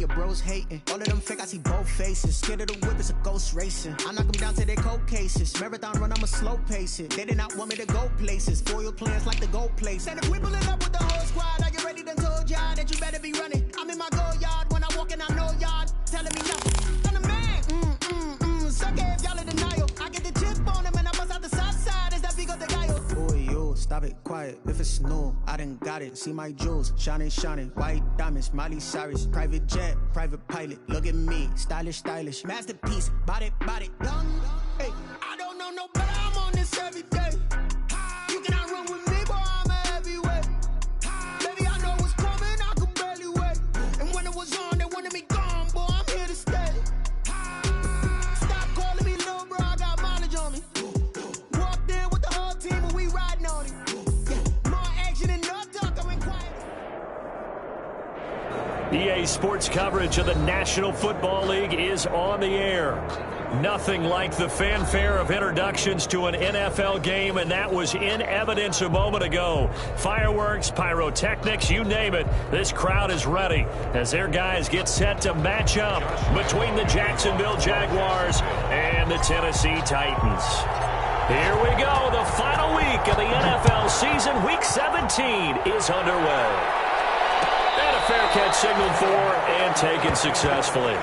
your bros hating. All of them fake, I see both faces. Scared of the whip, it's a ghost racing. I knock them down to their cold cases. Marathon run, I'ma slow pace it. They did not want me to go places. Foil plans like the gold place. And if we pulling up with the whole squad, I get ready to told y'all that you better be running. I'm in my go yard when I walk in, I know y'all telling me nothing. I'm the man. Suck it if y'all in denial. I get the chip on them and I bust out the south side. Is that big of the guy? Boy, yo, stop it, quiet. If it's new, I done got it. See my jewels, shining, white diamonds, Miley Cyrus, private jet, private pilot. Look at me, stylish, masterpiece, body, young. Hey, I don't know no better. I'm on this every day. You cannot run with me, boy. I'm a heavyweight. Baby, I know what's coming. I could barely wait. And when it was on, they wanted me gone, boy. I'm here to stay. Stop calling me little bro. I got mileage on me. Walked in with the whole team and we riding on it. EA Sports coverage of the National Football League is on the air. Nothing like the fanfare of introductions to an NFL game, and that was in evidence a moment ago. Fireworks, pyrotechnics, you name it. This crowd is ready as their guys get set to match up between the Jacksonville Jaguars and the Tennessee Titans. Here we go. The final week of the NFL season. Week 17 is underway. And a fair catch signaled for and taken successfully.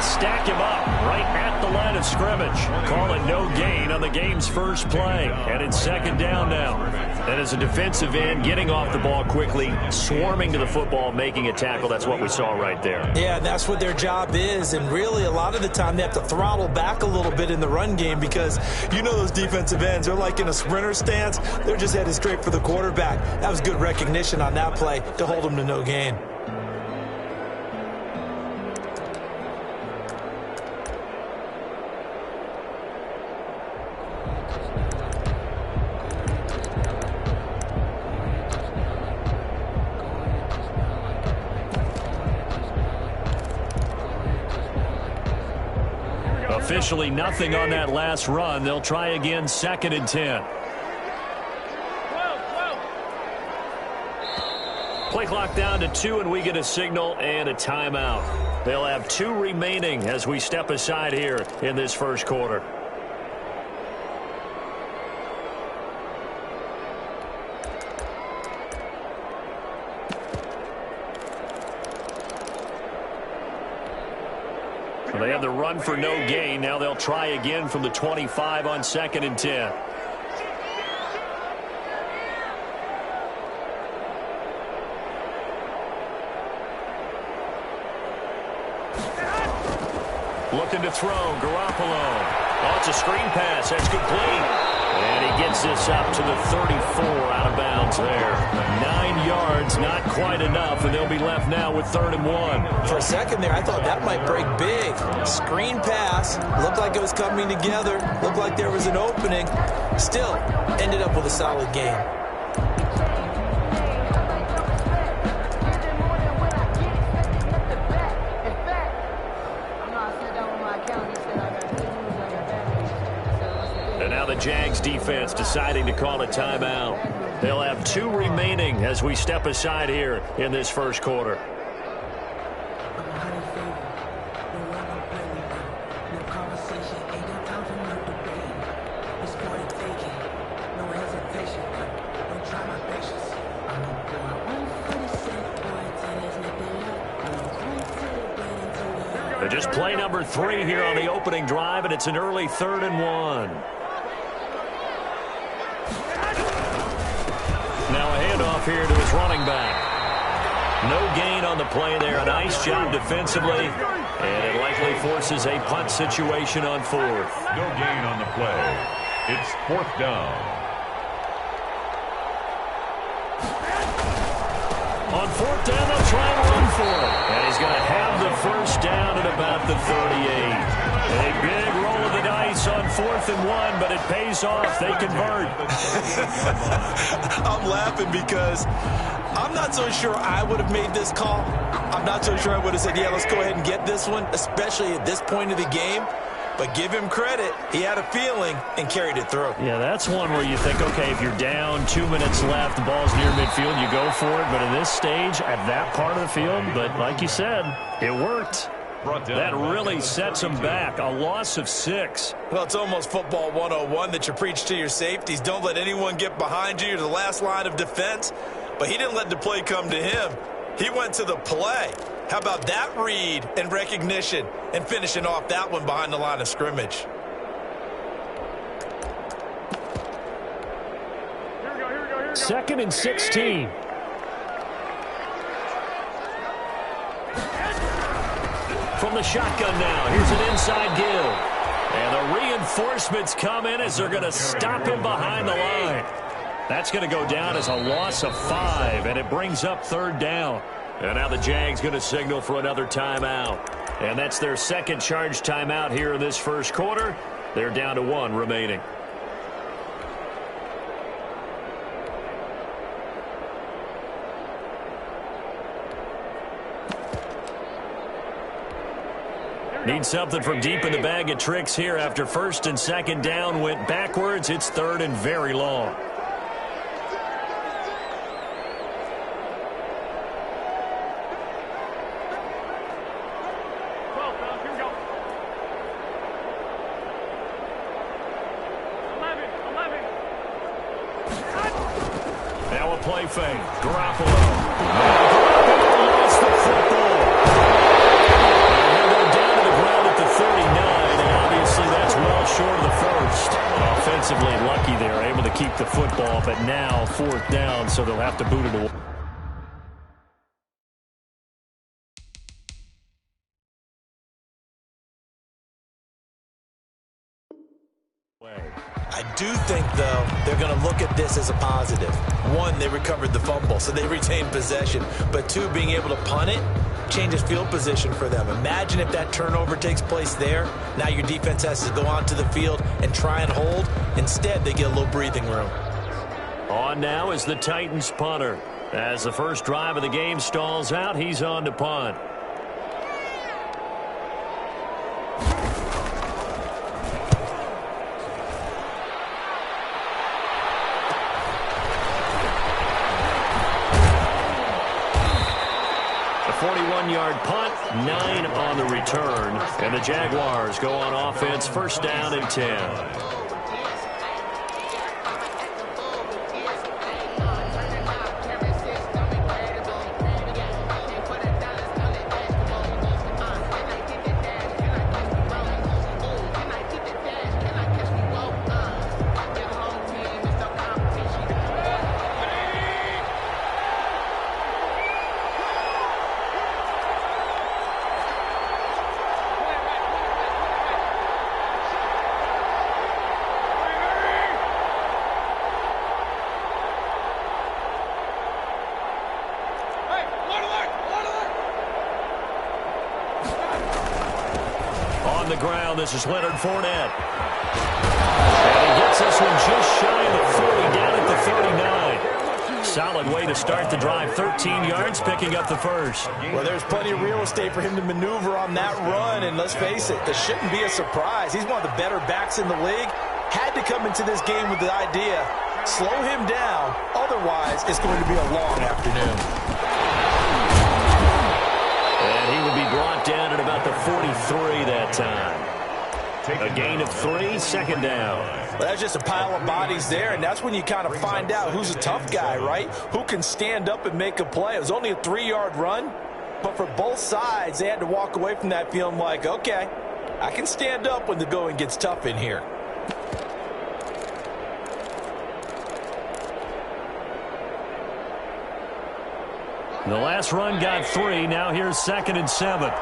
Stack him up right at the line of scrimmage. Call it no gain on the game's first play. And it's second down now. And as a defensive end, getting off the ball quickly, swarming to the football, making a tackle. That's what we saw right there. Yeah, and that's what their job is. And really, a lot of the time, they have to throttle back a little bit in the run game because you know those defensive ends, they're like in a sprinter stance. They're just headed straight for the quarterback. That was good recognition on that play to hold them to no gain. Officially nothing on that last run. They'll try again, 2nd and 10. Play clock down to 2, and we get a signal and a timeout. They'll have 2 remaining as we step aside here in this first quarter. They have the run for no gain. Now they'll try again from the 25 on 2nd and 10. Looking to throw, Garoppolo. Oh, it's a screen pass. That's complete. And he gets this up to the 34 out of bounds there. 9 yards, not quite enough, and they'll be left now with 3rd and 1. For a second there, I thought that might break big. Screen pass. Looked like it was coming together. Looked like there was an opening. Still, ended up with a solid game. The Jags defense deciding to call a timeout. They'll have 2 remaining as we step aside here in this first quarter. They're just play number 3 here on the opening drive, and it's an early 3rd and 1. Now a handoff here to his running back. No gain on the play there. A nice job defensively. And it likely forces a punt situation on 4th. No gain on the play. It's 4th down. On 4th down, they'll try and run for it. And he's going to have the first down at about the 38. A big roll of the dice on 4th and 1, but it pays off. They convert. I'm laughing because I'm not so sure I would have made this call. I'm not so sure I would have said, yeah, let's go ahead and get this one, especially at this point of the game. But give him credit. He had a feeling and carried it through. Yeah, that's one where you think, okay, if you're down, 2 minutes left, the ball's near midfield, you go for it. But in this stage, at that part of the field, but like you said, it worked. That really sets them back. A loss of 6. Well, it's almost football 101 that you preach to your safeties. Don't let anyone get behind you. You're the last line of defense. But he didn't let the play come to him. He went to the play. How about that read and recognition and finishing off that one behind the line of scrimmage? Here we go. 2nd and 16. From the shotgun now. Here's an inside give. And the reinforcements come in as they're going to stop him behind the line. That's going to go down as a loss of 5, and it brings up 3rd down. And now the Jags going to signal for another timeout. And that's their second charge timeout here in this first quarter. They're down to 1 remaining. Need something from deep in the bag of tricks here after 1st and 2nd down went backwards. It's 3rd and very long. Play fake. Garoppolo. Lost the football. And they're down to the ground at the 39, and obviously that's well short of the first. Offensively lucky they're able to keep the football, but now 4th down, so they'll have to boot it away. I do think, though, they're going to look at this as a positive. 1, they recovered the fumble, so they retained possession. But 2, being able to punt it changes field position for them. Imagine if that turnover takes place there. Now your defense has to go onto the field and try and hold. Instead, they get a little breathing room. On now is the Titans punter. As the first drive of the game stalls out, he's on to punt. A 41-yard punt, 9 on the return. And the Jaguars go on offense, 1st down and 10. On the ground, this is Leonard Fournette. And he gets this one just shy of the 40, down at the 39. Solid way to start the drive. 13 yards, picking up the first. Well, there's plenty of real estate for him to maneuver on that run. And let's face it, this shouldn't be a surprise. He's one of the better backs in the league. Had to come into this game with the idea, slow him down. Otherwise, it's going to be a long afternoon. And he will be brought down at about the 43 that time. A gain of 3, 2nd down. Well, that's just a pile of bodies there, and that's when you kind of find out who's a tough guy, right? Who can stand up and make a play. It was only a 3-yard run, but for both sides, they had to walk away from that feeling like, okay, I can stand up when the going gets tough in here. The last run got 3. Now here's 2nd and 7.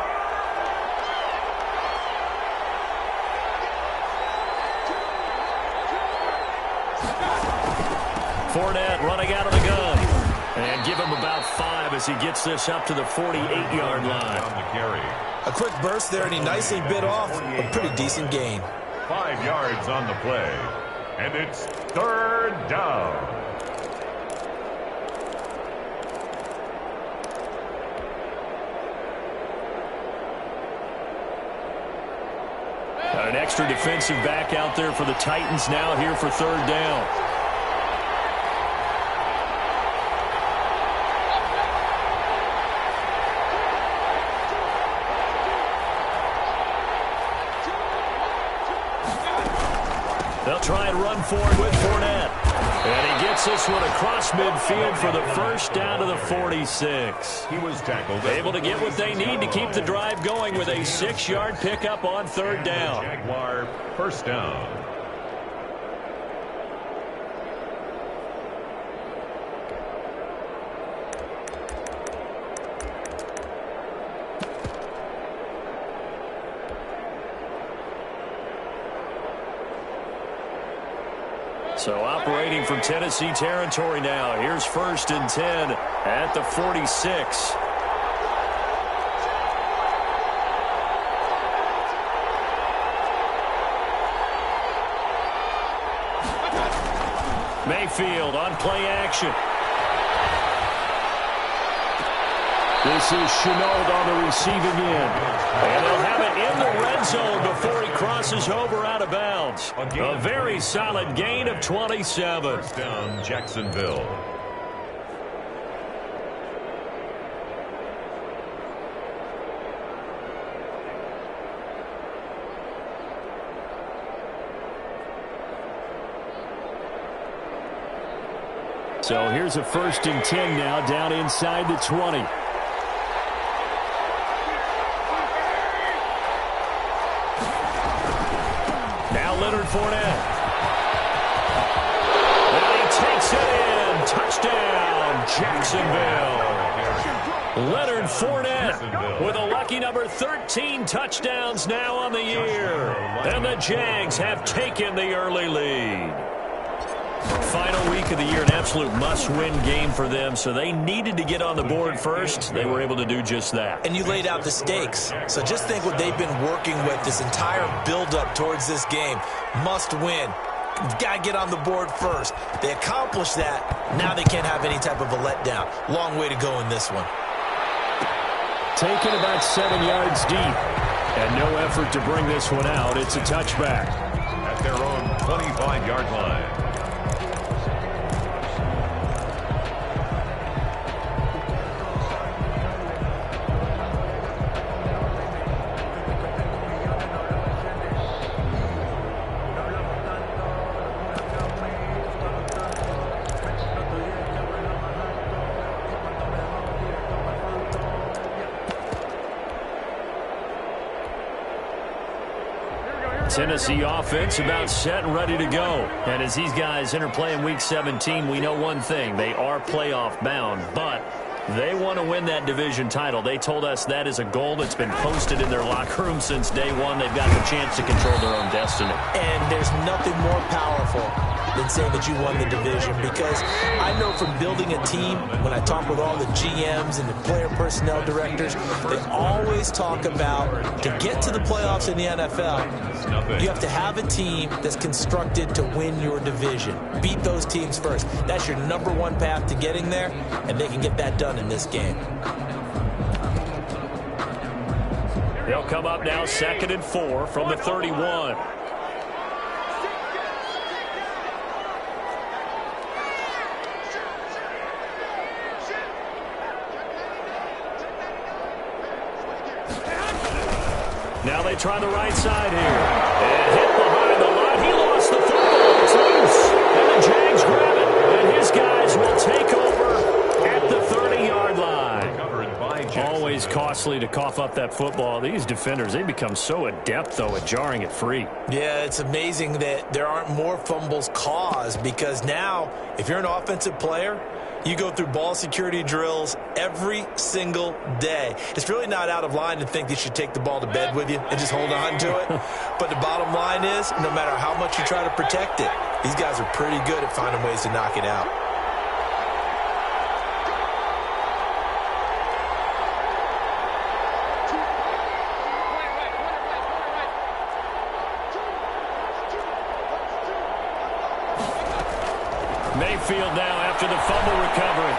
Fournette running out of the gun. And give him about 5 as he gets this up to the 48-yard line. A quick burst there, and he nicely bit off a pretty decent gain. 5 yards on the play. And it's 3rd down. Got an extra defensive back out there for the Titans now here for 3rd down. They'll try and run for it with Fournette. And he gets this one across midfield for the first down to the 46. He was tackled. Able to get what they need to keep the drive going with a 6-yard pickup on 3rd down. Jaguar 1st down. So operating from Tennessee territory now. Here's 1st and 10 at the 46. Mayfield on play action. This is Chenault on the receiving end. And they'll have it in the red zone before he crosses over out of bounds. A very solid gain of 27. 1st down, Jacksonville. So here's a 1st and 10 now down inside the 20. Leonard Fournette. And he takes it in. Touchdown, Jacksonville. Leonard Fournette with a lucky number 13 touchdowns now on the year. And the Jags have taken the early lead. Final week of the year, an absolute must-win game for them, so they needed to get on the board first. They were able to do just that. And you laid out the stakes. So just think what they've been working with this entire build-up towards this game. Must win. You've got to get on the board first. They accomplished that. Now they can't have any type of a letdown. Long way to go in this one. Taken about 7 yards deep. And no effort to bring this one out. It's a touchback. At their own 25-yard line. Tennessee offense about set and ready to go. And as these guys enter play in Week 17, we know one thing. They are playoff bound, but they want to win that division title. They told us that is a goal that's been posted in their locker room since day one. They've got the chance to control their own destiny. And there's nothing more powerful than saying that you won the division, because I know from building a team, when I talk with all the GMs and the player personnel directors, they always talk about to get to the playoffs in the NFL, you have to have a team that's constructed to win your division. Beat those teams first. That's your #1 path to getting there, and they can get that done in this game. They'll come up now 2nd and 4 from the 31. Now they try the right side here. And hit behind the line. He lost the football. It's loose. And the Jags grab it. And his guys will take over at the 30-yard line. Always costly to cough up that football. These defenders, they become so adept, though, at jarring it free. Yeah, it's amazing that there aren't more fumbles caused, because now, if you're an offensive player, you go through ball security drills every single day. It's really not out of line to think that you should take the ball to bed with you and just hold on to it. But the bottom line is, no matter how much you try to protect it, these guys are pretty good at finding ways to knock it out. backfield now after the fumble recovery.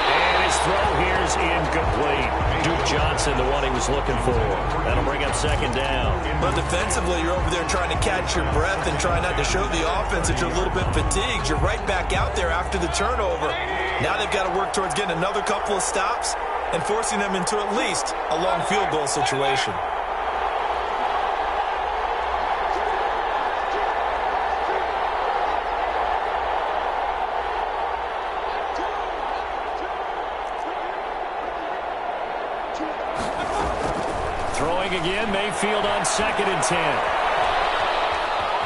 And his throw here is incomplete. Duke Johnson, the one he was looking for. That'll bring up second down. But defensively, you're over there trying to catch your breath and try not to show the offense that you're a little bit fatigued. You're right back out there after the turnover. Now they've got to work towards getting another couple of stops and forcing them into at least a long field goal situation. Throwing again, Mayfield on 2nd and 10.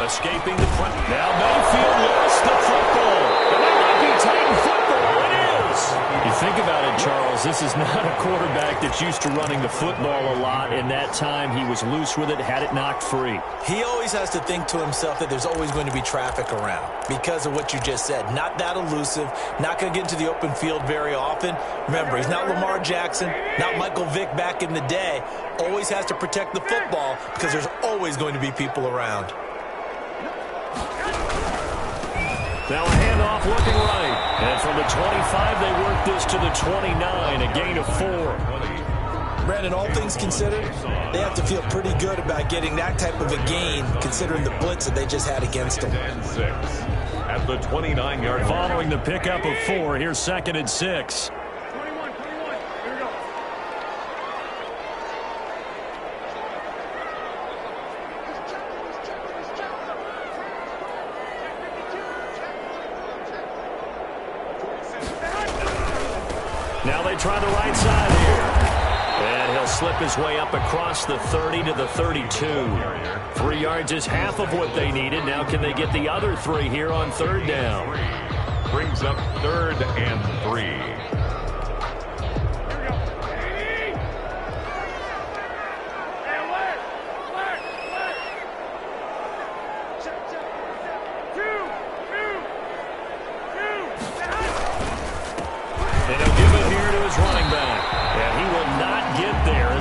Escaping the front. Now Mayfield lost the football. And that might be Titan football. It is. You think about it, Charles. This is not a quarterback that's used to running the football a lot. And that time he was loose with it, had it knocked free. He always has to think to himself that there's always going to be traffic around because of what you just said. Not that elusive, not going to get into the open field very often. Remember, he's not Lamar Jackson, not Michael Vick back in the day. Always has to protect the football because there's always going to be people around. Now a handoff looking right. And from the 25, they work this to the 29, a gain of 4. Brandon, all things considered, they have to feel pretty good about getting that type of a gain considering the blitz that they just had against them. And 6 at the 29-yard line. Following the pickup of 4, here's 2nd and 6. Now they try the right side here. And he'll slip his way up across the 30 to the 32. 3 yards is half of what they needed. Now can they get the other 3 here on 3rd down? Brings up 3rd and 3.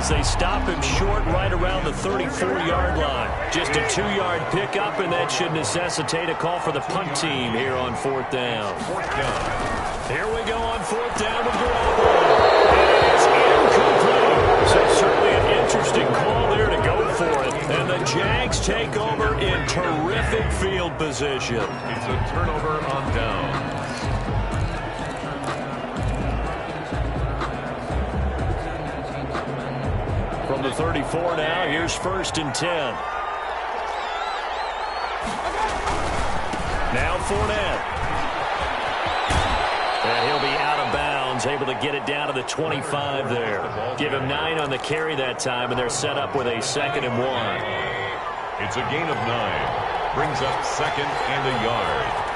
They stop him short right around the 34-yard line. Just a 2-yard pickup, and that should necessitate a call for the punt team here on 4th down. Here we go on 4th down with Garoppolo. It's incomplete. So certainly an interesting call there to go for it. And the Jags take over in terrific field position. It's a turnover on downs. From the 34 now, here's 1st and 10. Now Fournette. And he'll be out of bounds, able to get it down to the 25 there. Give him 9 on the carry that time, and they're set up with a 2nd and 1. It's a gain of 9. Brings up 2nd and a yard.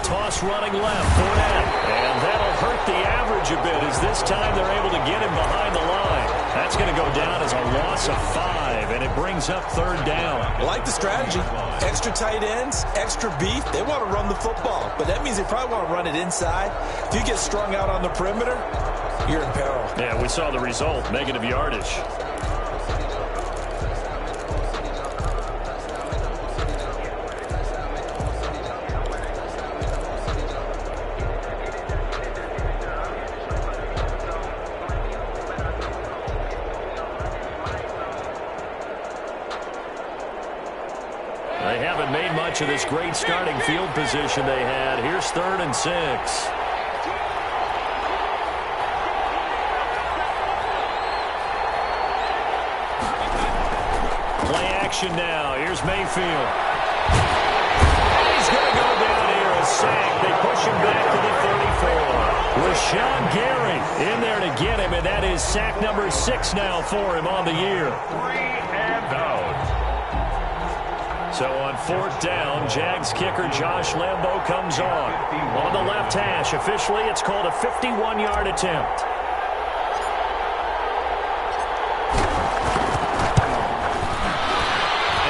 Toss running left, Fournette. And that'll hurt the average a bit as this time they're able to get him behind the line. That's going to go down as a loss of 5, and it brings up 3rd down. I like the strategy. Extra tight ends, extra beef. They want to run the football, but that means they probably want to run it inside. If you get strung out on the perimeter, you're in peril. Yeah, we saw the result, negative yardage. They haven't made much of this great starting field position they had. Here's 3rd and 6. Play action now. Here's Mayfield. He's going to go down here, a sack. They push him back to the 34. Rashawn Gary in there to get him, and that is sack number 6 now for him on the year. 3 and out. So on 4th down, Jags kicker Josh Lambo comes on. On the left hash, officially it's called a 51-yard attempt.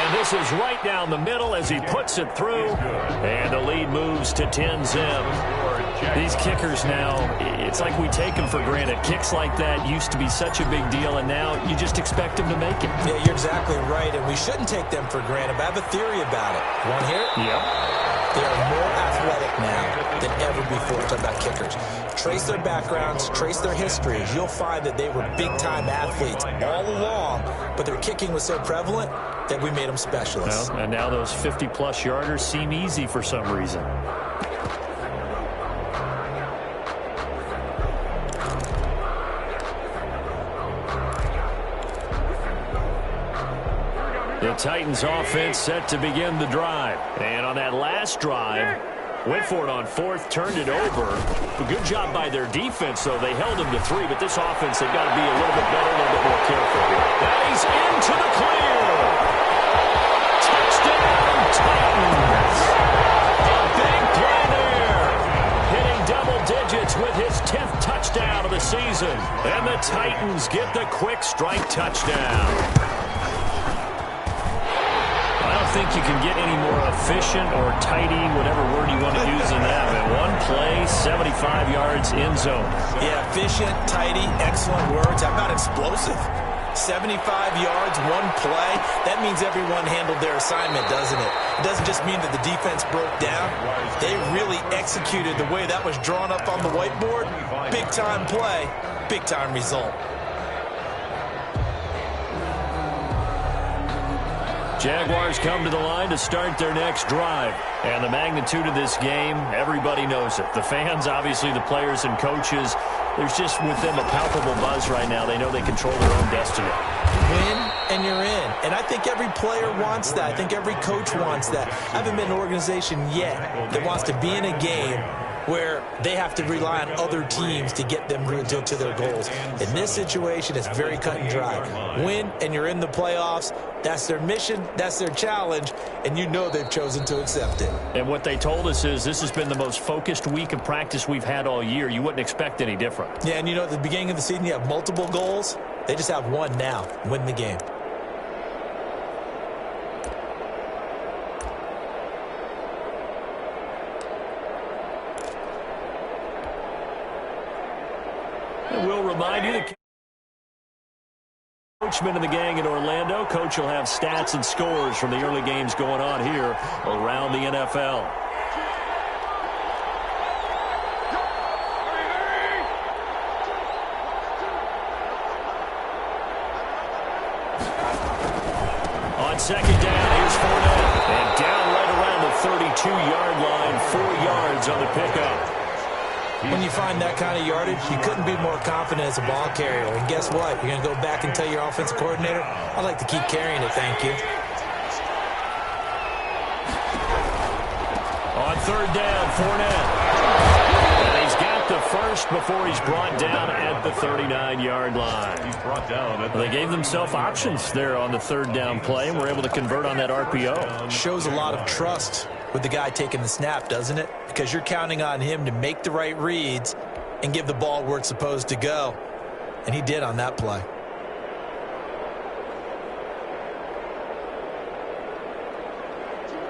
And And this is right down the middle as he puts it through. And the lead moves to 10-zip. These kickers now, it's like we take them for granted. Kicks like that used to be such a big deal, and now you just expect them to make it. Yeah, you're exactly right, and we shouldn't take them for granted. But I have a theory about it. Want to hear it? Yep. They are more athletic now than ever before. Talking about kickers. Trace their backgrounds, trace their histories. You'll find that they were big-time athletes all along, but their kicking was so prevalent that we made them specialists. Well, and now those 50-plus yarders seem easy for some reason. The Titans offense set to begin the drive. And on that last drive, went for it on fourth, turned it over. A good job by their defense, though. They held him to 3, but this offense, they've got to be a little bit better, a little bit more careful here. And he's into the clear. Touchdown, Titans. A big play there. Hitting double digits with his 10th touchdown of the season. And the Titans get the quick strike touchdown. I don't think you can get any more efficient or tidy, whatever word you want to use in that. But one play, 75 yards, end zone. Yeah, efficient, tidy, excellent words. How about explosive? 75 yards, one play. That means everyone handled their assignment, doesn't it? It doesn't just mean that the defense broke down. They really executed the way that was drawn up on the whiteboard. Big-time play, big-time result. Jaguars come to the line to start their next drive. And the magnitude of this game, everybody knows it. The fans, obviously the players and coaches, there's just with them a palpable buzz right now. They know they control their own destiny. Win and you're in. And I think every player wants that. I think every coach wants that. I haven't been in an organization yet that wants to be in a game where they have to rely on other teams to get them to their goals. In this situation, it's very cut and dry. Win, and you're in the playoffs. That's their mission. That's their challenge. And you know they've chosen to accept it. And what they told us is this has been the most focused week of practice we've had all year. You wouldn't expect any different. Yeah, and you know at the beginning of the season you have multiple goals. They just have one now. Win the game. We'll remind you that coachman of the gang in Orlando. Coach will have stats and scores from the early games going on here around the NFL. On second down, here's Fournette. And down right around the 32-yard line, 4 yards on the pickup. When you find that kind of yardage, you couldn't be more confident as a ball carrier. And guess what? You're going to go back and tell your offensive coordinator, I'd like to keep carrying it, thank you. On third down, Fournette. And he's got the first before he's brought down at the 39-yard line. He's brought down at They gave themselves options there on the third down play, and were able to convert on that RPO. Shows a lot of trust with the guy taking the snap, doesn't it? Because you're counting on him to make the right reads and give the ball where it's supposed to go. And he did on that play.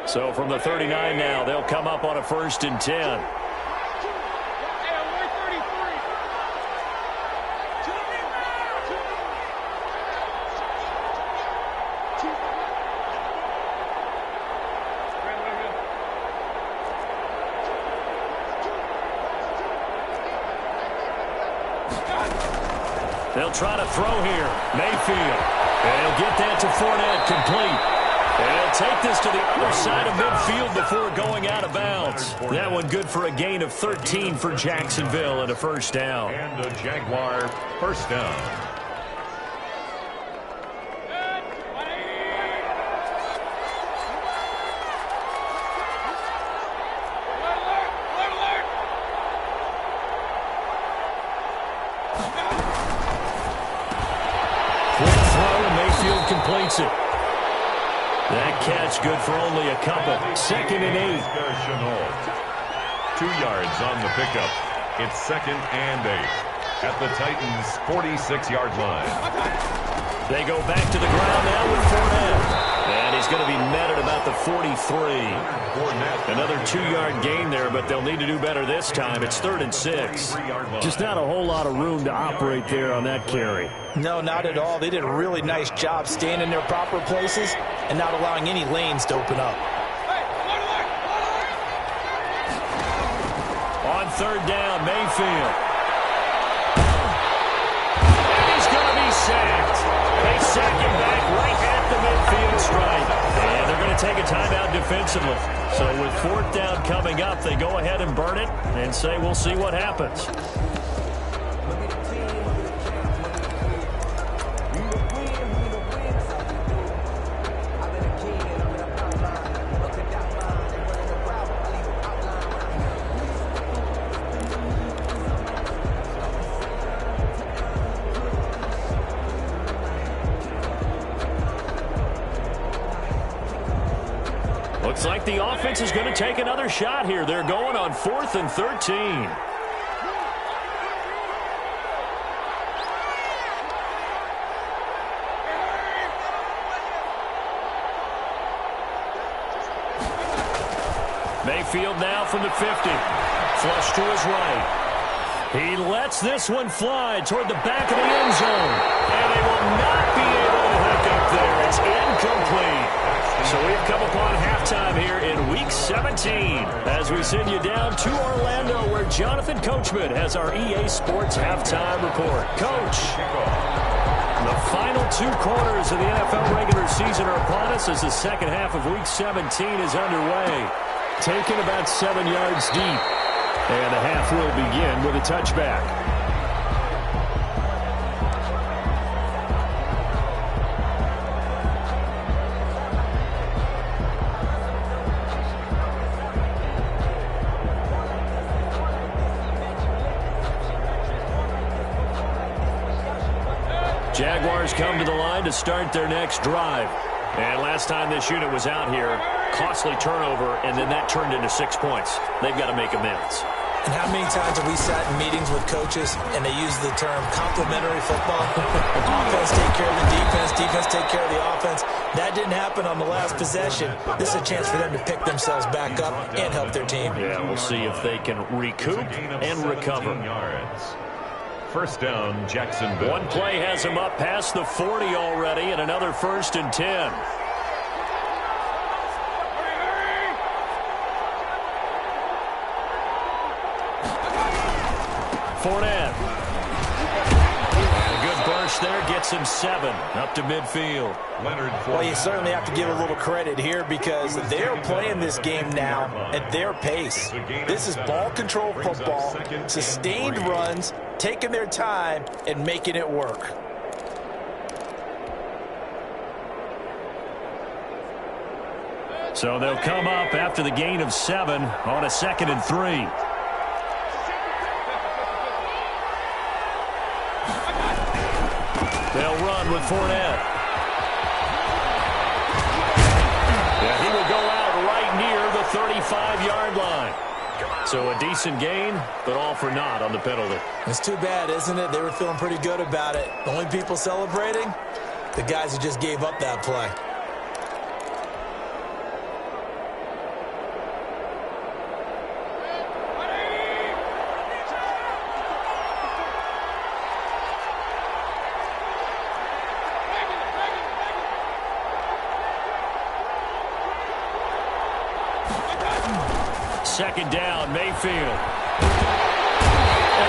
So from the 39 now, they'll come up on a 1st and 10. They'll try to throw here. Mayfield. And he'll get that to Fournette, complete. And he'll take this to the other side of midfield before going out of bounds. That one good for a gain of 13 for Jacksonville and a first down. And a Jaguar first down. Completes it. That catch good for only a couple. 2nd and 8. 2 yards on the pickup. It's 2nd and 8 at the Titans' 46-yard line. They go back to the ground now with Fournette. And he's going to be met at about the 43. Another 2-yard gain there, but they'll need to do better this time. It's 3rd and 6. Just not a whole lot of room to operate there on that carry. No, not at all. They did a really nice job staying in their proper places and not allowing any lanes to open up. On 3rd down, Mayfield. And he's going to be sacked. They sack him back right at the midfield stripe. And they're going to take a timeout defensively. So with 4th down coming up, they go ahead and burn it and say we'll see what happens. Looks like the offense is going to take another shot here. They're going on 4th and 13. Mayfield now from the 50. Flush to his right. He lets this one fly toward the back of the end zone. And they will not be able to hook up there. It's incomplete. So we've come upon halftime here in Week 17 as we send you down to Orlando where Jonathan Coachman has our EA Sports halftime report. Coach, the final 2 quarters of the NFL regular season are upon us as the second half of Week 17 is underway. Taken about 7 yards deep. And the half will begin with a touchback. Jaguars come to the line to start their next drive. And last time this unit was out here, costly turnover, and then that turned into 6 points. They've got to make amends. And how many times have we sat in meetings with coaches and they use the term complementary football? Offense take care of the defense, defense take care of the offense. That didn't happen on the last possession. This is a chance for them to pick themselves back up and help their team. Yeah, we'll see if they can recoup and recover. First down, Jacksonville. One play has him up past the 40 already, and another 1st and 10. Fournette. And a good burst there gets him 7 up to midfield. Well, you certainly have to give a little credit here because they're playing this game now at their pace. This is ball control football, sustained runs, taking their time and making it work. So they'll come up after the gain of 7 on a 2nd and 3. They'll run with Fournette. Yeah, he will go out right near the 35-yard line. So a decent gain, but all for naught on the penalty. It's too bad, isn't it? They were feeling pretty good about it. The only people celebrating, the guys who just gave up that play. Second down, Mayfield. And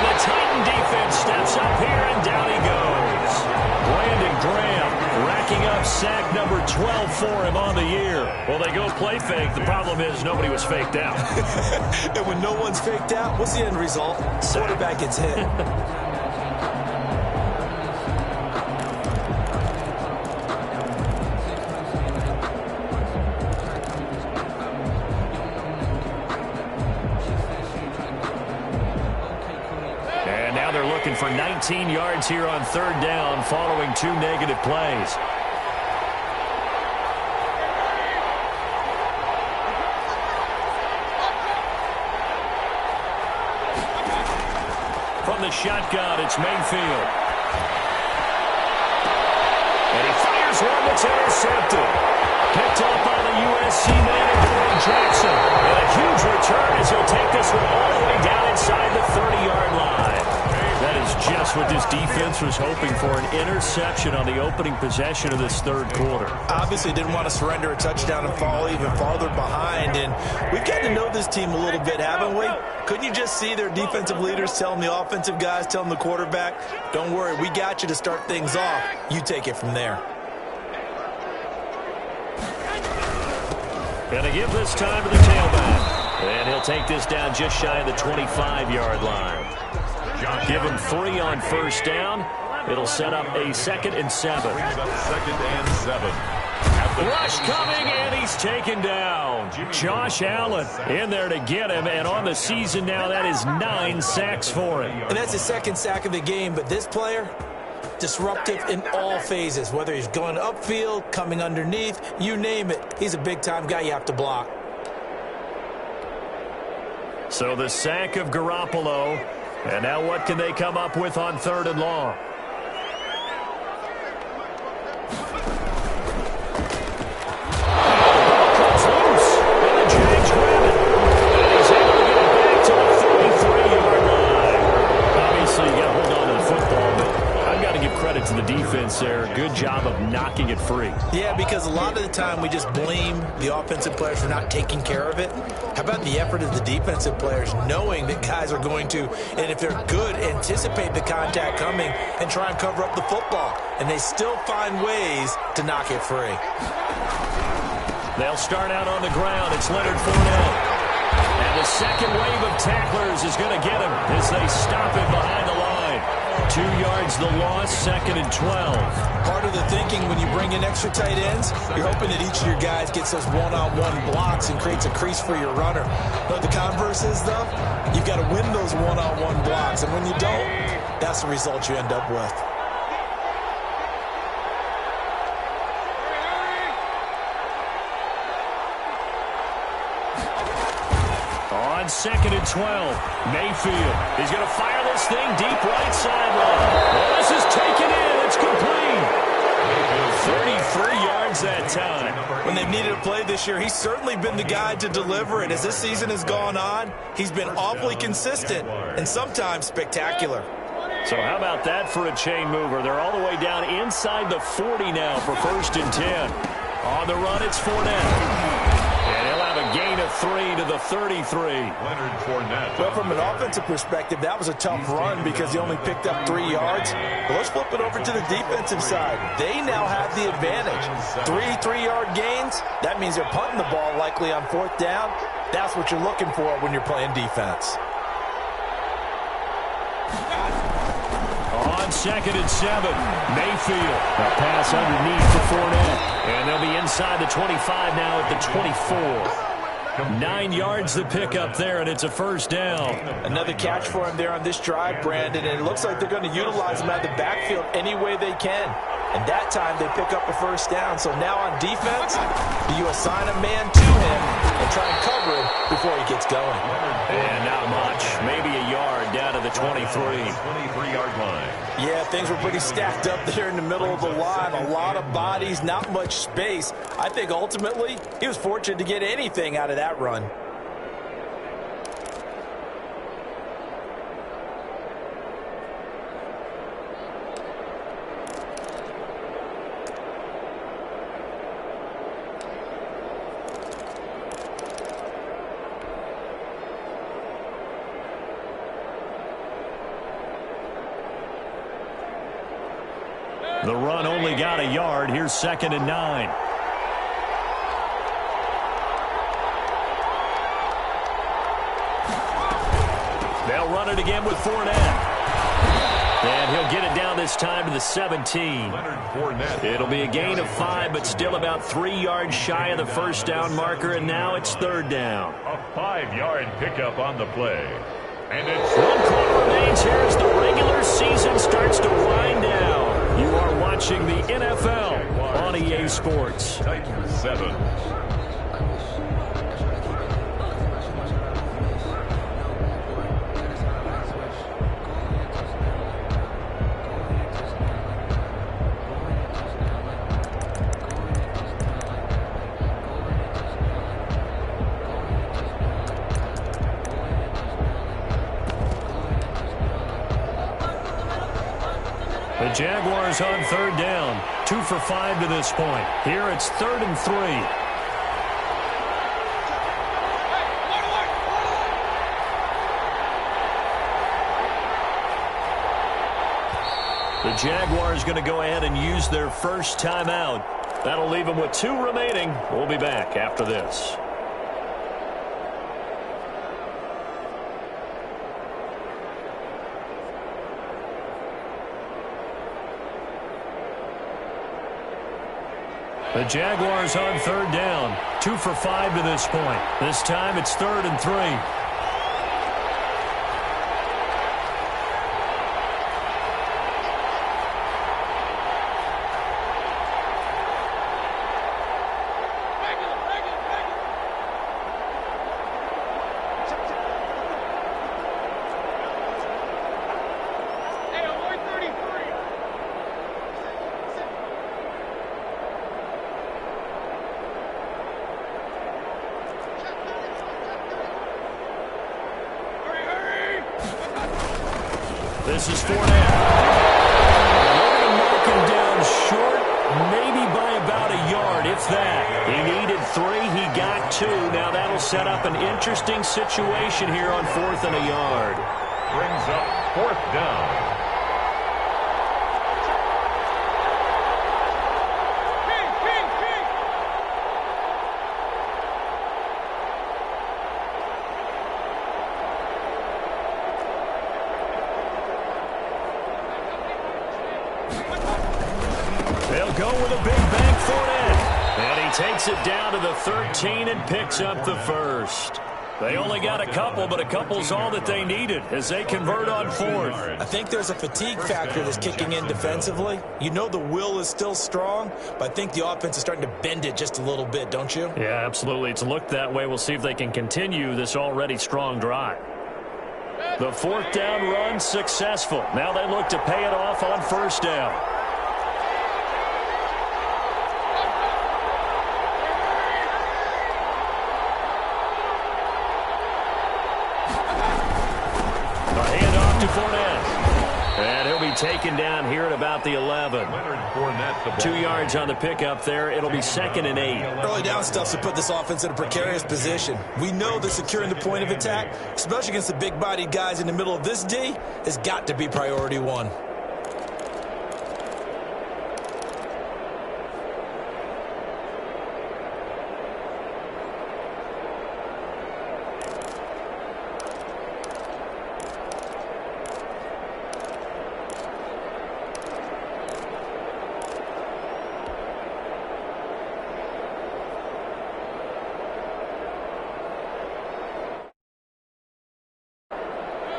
the Titan defense steps up here, and down he goes. Brandon Graham racking up sack number 12 for him on the year. Well, they go play fake. The problem is nobody was faked out. And when no one's faked out, what's the end result? Quarterback gets hit. For 19 yards here on 3rd down following 2 negative plays. From the shotgun, it's Mayfield. And he fires Here's one that's intercepted. Picked up by the USC native Jackson. And a huge return as he'll take this one all the way down inside the 30-yard line. That is just what this defense was hoping for, an interception on the opening possession of this third quarter. Obviously didn't want to surrender a touchdown and fall even farther behind. And we've gotten to know this team a little bit, haven't we? Couldn't you just see their defensive leaders telling the offensive guys, telling the quarterback, don't worry, we got you to start things off. You take it from there. Gonna give this time to the tailback. And he'll take this down just shy of the 25-yard line. Give him 3 on first down. It'll set up a 2nd and 7. 2nd and 7. Rush coming, and he's taken down. Josh Allen in there to get him, and on the season now, that is 9 sacks for him. And that's his 2nd sack of the game, but this player, disruptive in all phases, whether he's going upfield, coming underneath, you name it. He's a big-time guy you have to block. So the sack of Garoppolo, and now what can they come up with on 3rd and long? Comes loose, and the Jags grab it. And he's able to get it back to the 33-yard line. Obviously, you got to hold on to the football, but I've got to give credit to the defense there. Good job of knocking it free. Yeah, because a lot of the time we just blame the offensive players for not taking care of it. How about the effort of the defensive players knowing that guys are going to, and if they're good, anticipate the contact coming and try and cover up the football. And they still find ways to knock it free. They'll start out on the ground. It's Leonard Fournette. And the second wave of tacklers is going to get him as they stop him behind the line. 2 yards the loss, 2nd and 12. Part of the thinking when you bring in extra tight ends, you're hoping that each of your guys gets those one-on-one blocks and creates a crease for your runner. But the converse is, though, you've got to win those one-on-one blocks. And when you don't, that's the result you end up with. On 2nd and 12, Mayfield. He's going to fire this thing deep right sideline. Oh, this is taken in. It's complete. 33 yards that time. When they've needed a play this year, he's certainly been the guy to deliver it. As this season has gone on, he's been awfully consistent and sometimes spectacular. So how about that for a chain mover? They're all the way down inside the 40 now for 1st and 10. On the run, it's Fournette. And he'll have a gain of 3 to the 33. Leonard Fournette. Well, from an offensive perspective, that was a tough run because he only picked up 3 yards. But let's flip it over to the defensive side. They now have the advantage. 3 3-yard gains, that means they're punting the ball likely on 4th down. That's what you're looking for when you're playing defense. On 2nd and 7, Mayfield. A pass underneath to Fournette. And they'll be inside the 25 now at the 24. 9 yards the pickup there, and it's a 1st down. Another catch for him there on this drive, Brandon, and it looks like they're going to utilize him at the backfield any way they can. And that time they pick up a 1st down. So now on defense, you assign a man to him and try and cover him before he gets going. And not much. Maybe a yard down to the 23. 23-yard line. Yeah, things were pretty stacked up there in the middle of the line. A lot of bodies, not much space. I think ultimately he was fortunate to get anything out of that run. The run only got a yard. Here's 2nd and 9. They'll run it again with Fournette. And he'll get it down this time to the 17. It'll be a gain of 5, but still about 3 yards shy of the 1st down marker, and now it's 3rd down. A 5-yard pickup on the play. And it's 1 quarter remains here as the regular season starts to wind down. You are watching the NFL on EA Sports. Titans 7. Jaguars on third down. 2 for 5 to this point. Here it's 3rd and 3. The Jaguars going to go ahead and use their first timeout. That'll leave them with 2 remaining. We'll be back after this. The Jaguars on third down. 2 for 5 to this point. This time it's 3rd and 3. This is Fournette. They're going to mark him down short, maybe by about a yard, if that. He needed 3, he got 2. Now that'll set up an interesting situation here on 4th and a yard. Brings up 4th down. Go with a big bank Fournette. And he takes it down to the 13 and picks up the first. They only got a couple, but a couple's all that they needed as they convert on 4th. I think there's a fatigue factor that's kicking in defensively. You know the will is still strong, but I think the offense is starting to bend it just a little bit, don't you? Yeah, absolutely. It's looked that way. We'll see if they can continue this already strong drive. The 4th down run successful. Now they look to pay it off on 1st down. To Fournette. And he'll be taken down here at about the 11. 2 yards on the pickup there. It'll be 2nd and 8. Early down stuff to put this offense in a precarious position. We know that securing the point of attack, especially against the big-bodied guys in the middle of this D, has got to be priority 1.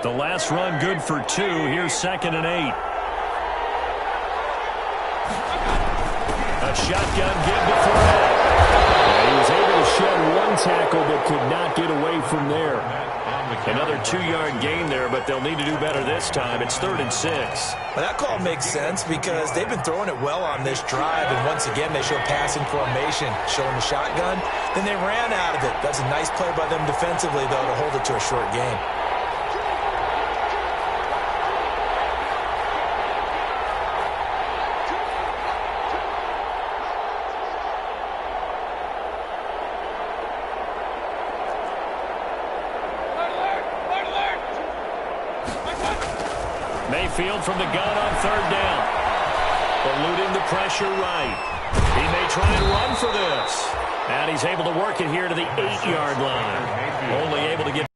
The last run good for 2. Here's 2nd and 8. A shotgun give to Fournette. He was able to shed 1 tackle but could not get away from there. Another 2-yard gain there, but they'll need to do better this time. It's 3rd and 6. Well, that call makes sense because they've been throwing it well on this drive, and once again they show passing formation, showing the shotgun. Then they ran out of it. That's a nice play by them defensively, though, to hold it to a short gain. Mayfield from the gun on 3rd down. Eluding the pressure right. He may try and run for this. And he's able to work it here to the 8-yard line. Only able to get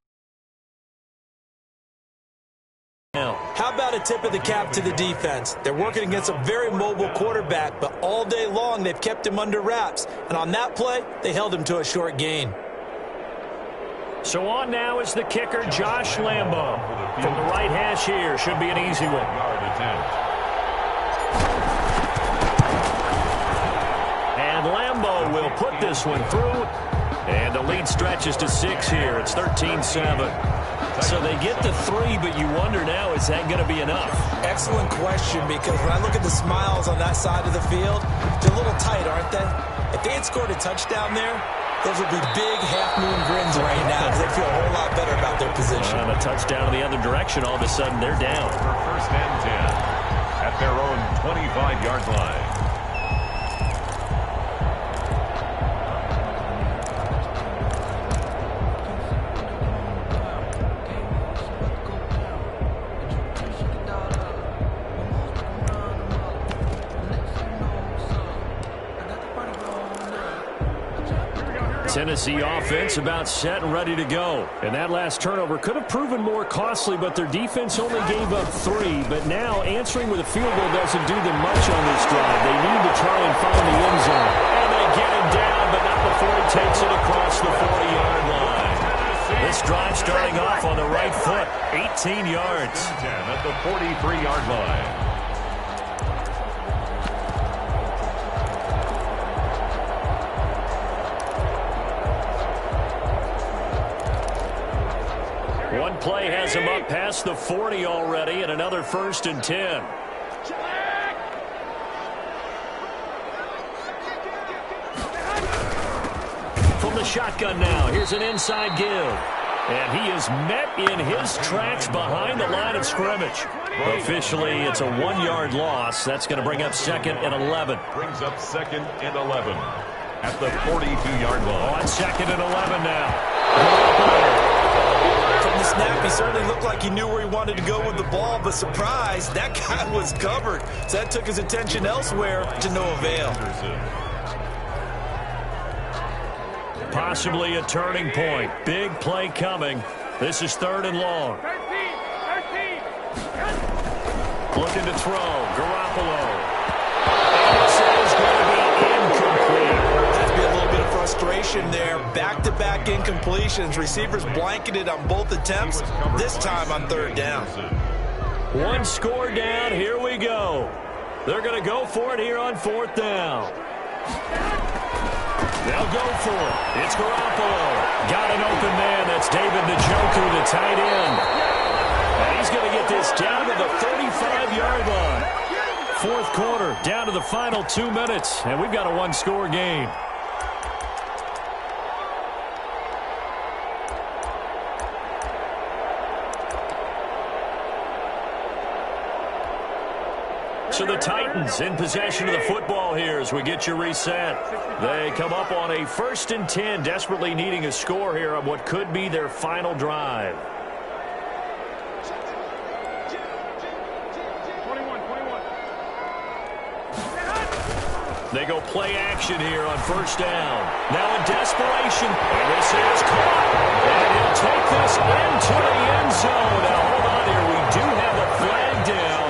down. How about a tip of the cap to the defense? They're working against a very mobile quarterback, but all day long they've kept him under wraps. And on that play, they held him to a short gain. So on now is the kicker, Josh Lambo. From the right hash here, should be an easy one. And Lambo will put this one through. And the lead stretches to 6 here. It's 13-7. So they get the 3, but you wonder now, is that going to be enough? Excellent question, because when I look at the smiles on that side of the field, they're a little tight, aren't they? If they had scored a touchdown there, those would be big half-moon grins right now because they feel a whole lot better about their position. And a touchdown in the other direction, all of a sudden they're down. For 1st and 10 at at their own 25-yard line. Tennessee offense about set and ready to go. And that last turnover could have proven more costly, but their defense only gave up 3. But now answering with a field goal doesn't do them much on this drive. They need to try and find the end zone. And they get him down, but not before he takes it across the 40-yard line. This drive starting off on the right foot, 18 yards. 10 at the 43-yard line. One play has him up past the 40 already, and another 1st and 10. From the shotgun now, here's an inside give. And he is met in his tracks behind the line of scrimmage. Officially, it's a 1-yard loss. That's going to bring up 2nd and 11. Brings up 2nd and 11 at the 42-yard line. On 2nd and 11 now. From the snap, he certainly looked like he knew where he wanted to go with the ball, but surprise, that guy was covered. So that took his attention elsewhere to no avail. Possibly a turning point. Big play coming. This is 3rd and long. Looking to throw. Garoppolo. And this is going to be incomplete. That'd be a little bit of frustration there. Back-to-back incompletions. Receivers blanketed on both attempts, this time on 3rd down. 1 score down. Here we go. They're going to go for it here on 4th down. They'll go for it. It's Garoppolo. Got an open man. That's David Njoku, the tight end. And he's going to get this down to the 35-yard line. 4th quarter, down to the final 2 minutes, and we've got a 1-score game. So the Titans in possession of the football here as we get you reset. They come up on a 1st and 10, desperately needing a score here on what could be their final drive. They go play action here on 1st down. Now in desperation, and this is caught. And he'll take this into the end zone. Now hold on here, we do have a flag down.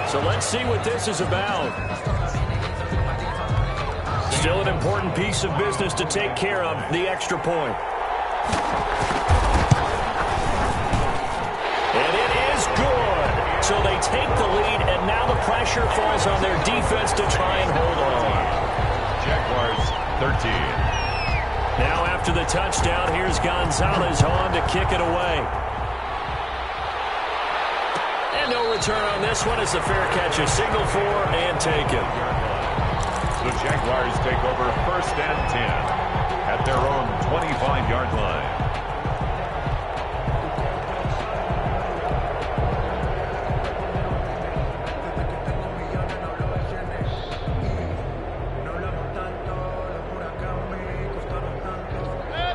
So let's see what this is about. Still an important piece of business to take care of, the extra point. And it is good. So they take the lead, and now the pressure falls on their defense to try and hold on. Jaguars 13. Now after the touchdown, here's Gonzalez on to kick it away. And no return on this one. It's a fair catch, a signal for and taken. The Jaguars take over 1st and 10 at their own 25-yard line.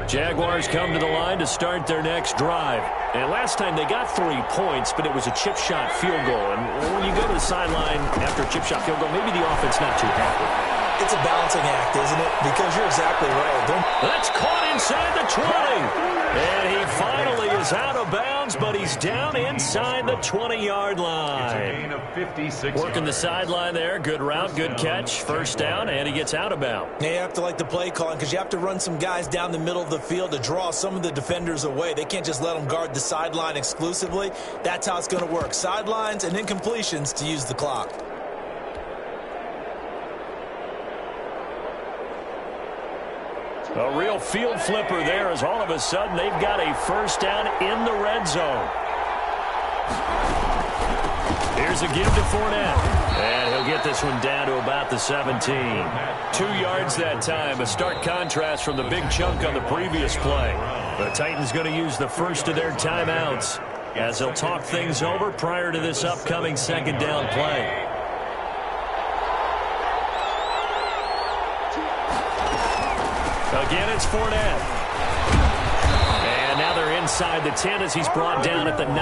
Jaguars come to the line to start their next drive. And last time they got 3 points, but it was a chip shot field goal. And when you go to the sideline after a chip shot field goal, maybe the offense not too happy. It's a balancing act, isn't it? Because you're exactly right. That's caught inside the 20. And he finally is out of bounds, but he's down inside the 20-yard line. It's a gain of 56 Working the sideline there. Good route, good catch. 1st down, and he gets out of bounds. You have to like the play calling because you have to run some guys down the middle of the field to draw some of the defenders away. They can't just let them guard the sideline exclusively. That's how it's going to work. Sidelines and incompletions to use the clock. A real field flipper there as all of a sudden they've got a 1st down in the red zone. Here's a give to Fournette. And he'll get this one down to about the 17. 2 yards that time. A stark contrast from the big chunk on the previous play. The Titans going to use the first of their timeouts as they'll talk things over prior to this upcoming 2nd down play. Again, it's Fournette. And now they're inside the 10 as he's brought down at the 9.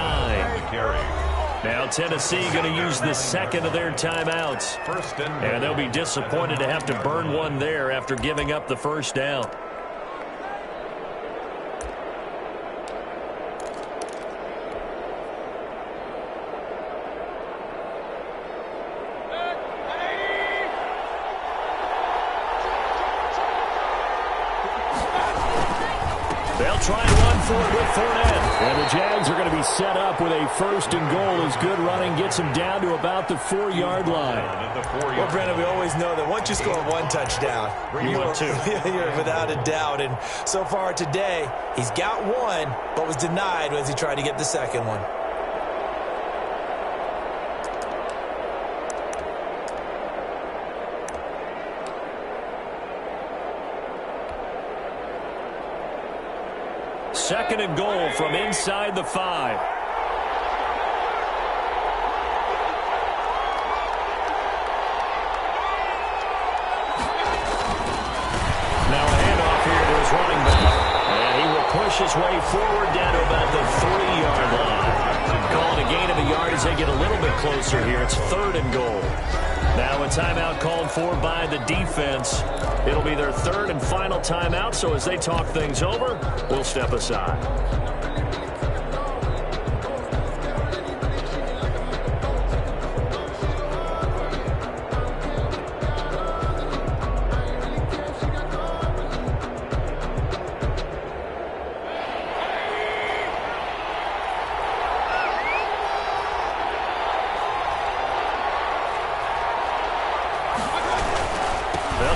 Now Tennessee going to use the second of their timeouts. And they'll be disappointed to have to burn one there after giving up the first down. They'll try and run for it with Fournette. And the Jags are going to be set up with a first and goal as good running gets them down to about the 4-yard line. Well, Brandon, we always know that once you score one touchdown, you're without a doubt. And so far today, he's got one, but was denied as he tried to get the second one. Second and goal from inside the 5. Now a handoff here to his running back. And he will push his way forward down to about the 3-yard line. Calling a gain of a yard as they get a little bit closer here. It's third and goal. Now a timeout called for by the defense. It'll be their third and final timeout, so as they talk things over, we'll step aside.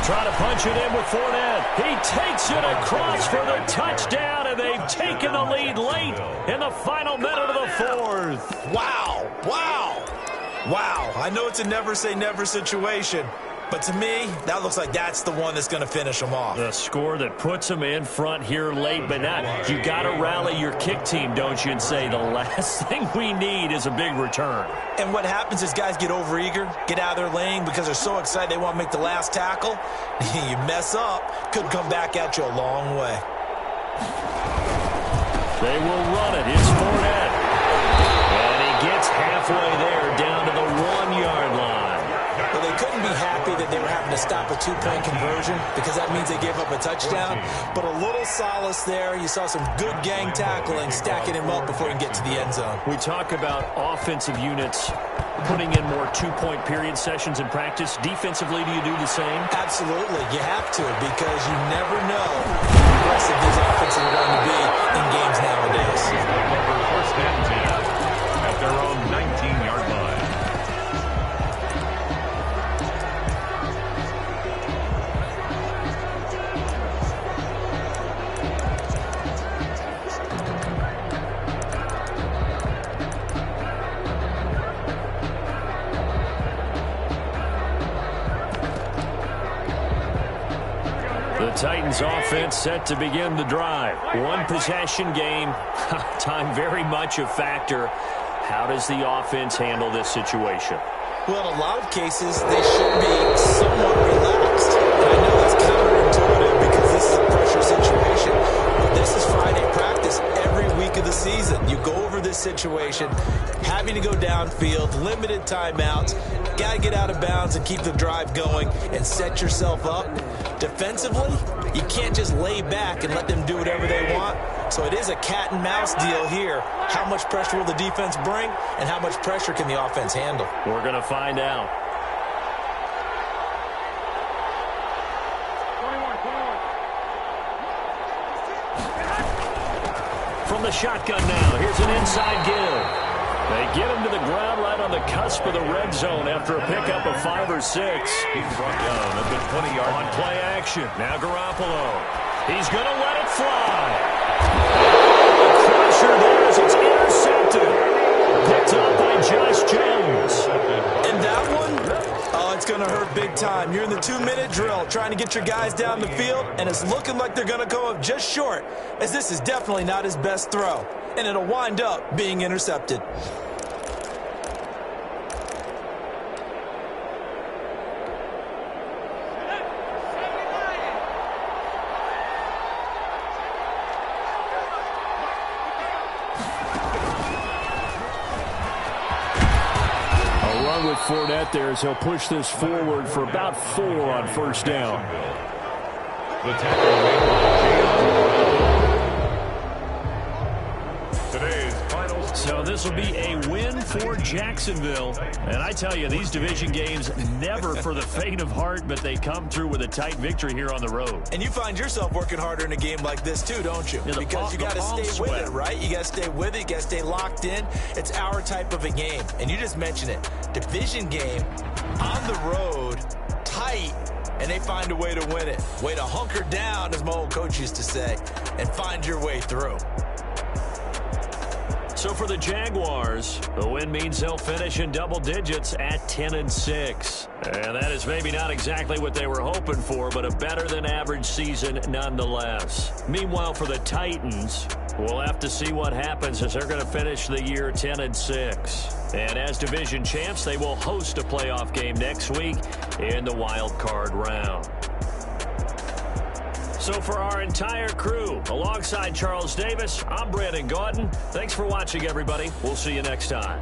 Try to punch it in with Fournette. He takes it across for the touchdown, and they've taken the lead late in the final minute of the fourth. Wow. Wow. Wow. I know it's a never-say-never situation, but to me, that looks like that's the one that's going to finish them off. The score that puts them in front here late, but now you got to rally your kick team, don't you, and say the last thing we need is a big return. And what happens is guys get overeager, get out of their lane because they're so excited they want to make the last tackle. You mess up, could come back at you a long way. They will run it. It's Fournette. And he gets halfway there down to the 1-yard line. Well, they couldn't be happy that they were having to stop a 2-point conversion because that means they gave up a touchdown. But a little solace there. You saw some good gang tackling, stacking him up before he can get to the end zone. We talk about offensive units putting in more 2-point period sessions in practice. Defensively, do you do the same? Absolutely. You have to because you never know how aggressive these offenses are going to be in games nowadays. First and 10 at their own 19-yard line. The Titans offense set to begin the drive. One possession game. Time very much a factor. How does the offense handle this situation? Well, in a lot of cases, they should be somewhat relaxed. And I know that's counterintuitive because this is a pressure situation. But this is Friday practice every week of the season. You go over this situation, having to go downfield, limited timeouts, got to get out of bounds and keep the drive going and set yourself up. Defensively, you can't just lay back and let them do whatever they want. So it is a cat and mouse deal here. How much pressure will the defense bring and how much pressure can the offense handle? We're going to find out. From the shotgun now, here's an inside give. They get him to the ground right on the cusp of the red zone after a pickup of 5 or 6. He's brought down at the 20-yard line. On play action. Now Garoppolo. He's going to let it fly. Crusher there as it's intercepted. Picked up by Josh Jones. And that one, it's going to hurt big time. You're in the 2-minute drill trying to get your guys down the field, and it's looking like they're going to go up just short, as this is definitely not his best throw. And it'll wind up being intercepted. going with Fournette there as he'll push this forward for about 4 on first down. The tackle made by today's final. So this will be a win for Jacksonville. And I tell you, these division games never for the faint of heart, but they come through with a tight victory here on the road. And you find yourself working harder in a game like this too, don't you? Yeah, because you got to stay with it, right? You got to stay with it. You got to stay locked in. It's our type of a game. And you just mentioned it. Division game on the road, tight, and they find a way to win it. Way to hunker down, as my old coach used to say, and find your way through. So for the Jaguars, the win means they'll finish in double digits at 10-6. And that is maybe not exactly what they were hoping for, but a better than average season nonetheless. Meanwhile, for the Titans, we'll have to see what happens as they're going to finish the year 10-6. And as division champs, they will host a playoff game next week in the wild card round. So for our entire crew, alongside Charles Davis, I'm Brandon Gaudin. Thanks for watching, everybody. We'll see you next time.